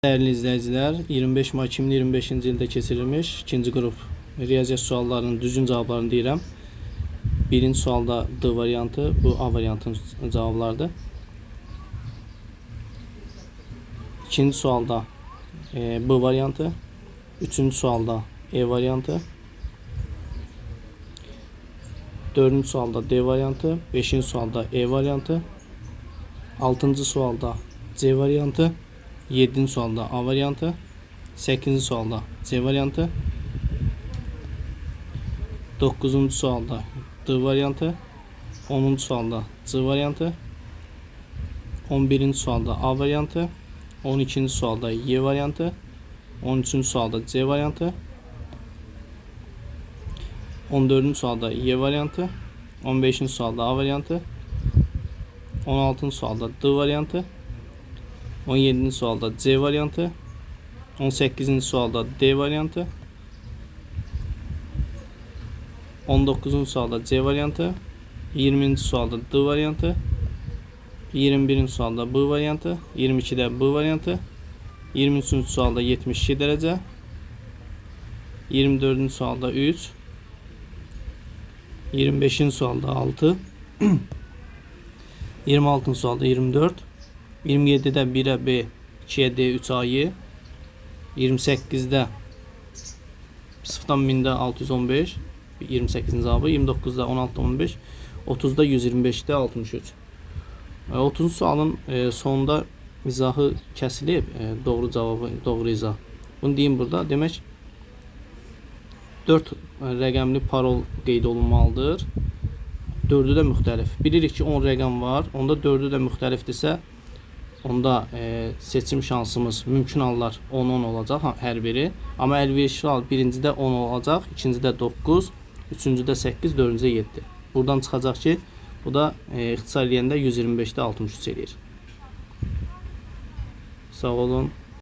Değerli izleyiciler, 25 Mart 2025-ci ildə keçirilmiş ikinci qrup riyaziyyat suallarının düzgün cavablarını deyirəm. Birinci sualda D variantı, bu A variantının cavablarıdır. İkinci sualda B variantı, üçüncü sualda E variantı, dördüncü sualda D variantı, beşinci sualda E variantı, altıncı sualda C variantı, 7. sualda A variantı, 8. sualda C variantı, 9. sualda D variantı, 10. sualda C variantı, 11. sualda A variantı, 12. sualda Y variantı, 13. sualda C variantı, 14. sualda Y variantı, 15. sualda A variantı, 16. sualda D variantı, 17. sualda C variantı, 18. sualda D variantı, 19. sualda C variantı, 20. sualda D variantı, 21. sualda B variantı, 22'de B variantı, 23. sualda 72 derece, 24. sualda 3, 25. sualda 6, 26. sualda 24, 27'də 1'ə B, 2'yə D, 3'ə Y, 28'də 0'dan 1000'də 615, 28'in cavabı, 29'da 16'da 15, 30'da 125'də 63. 30. sualın sonunda izahı kəsilib, doğru cavabı, doğru izah. Bunu deyim burada. Demək 4 rəqəmli parol qeyd olunmalıdır. 4'ü də müxtəlif. Bilirik ki 10 rəqəm var. Onda 4'ü də müxtəlifdirsə, onda seçim şansımız mümkün hallar 10-10 olacaq hər biri. Amma əlverişli hal birincidə 10 olacaq, ikincidə 9, üçüncüdə 8, dördüncüdə 7. Buradan çıxacaq ki, bu da ixtisar eləyəndə 125'də 63 eləyir. Sağ olun.